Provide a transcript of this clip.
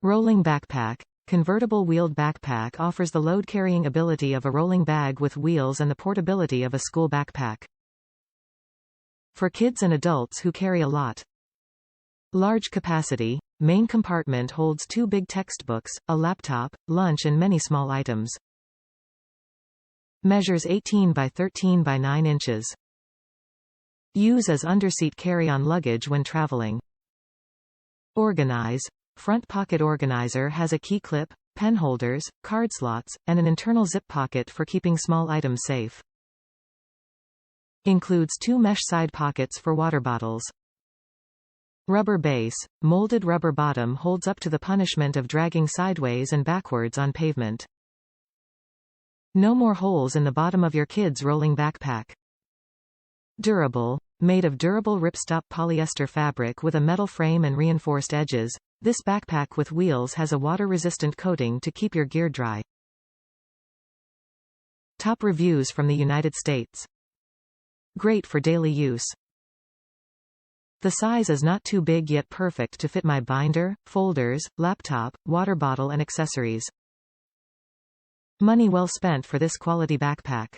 Rolling backpack. Convertible wheeled backpack offers the load-carrying ability of a rolling bag with wheels and the portability of a school backpack. For kids and adults who carry a lot. Large capacity. Main compartment holds 2 big textbooks, a laptop, lunch and many small items. Measures 18 by 13 by 9 inches. Use as underseat carry-on luggage when traveling. Organize. Front pocket organizer has a key clip, pen holders, card slots, and an internal zip pocket for keeping small items safe. Includes 2 mesh side pockets for water bottles. Rubber base. Molded rubber bottom holds up to the punishment of dragging sideways and backwards on pavement. No more holes in the bottom of your kid's rolling backpack. Durable. Made of durable ripstop polyester fabric with a metal frame and reinforced edges, this backpack with wheels has a water-resistant coating to keep your gear dry. Top reviews from the United States. Great for daily use. The size is not too big yet perfect to fit my binder, folders, laptop, water bottle and accessories. Money well spent for this quality backpack.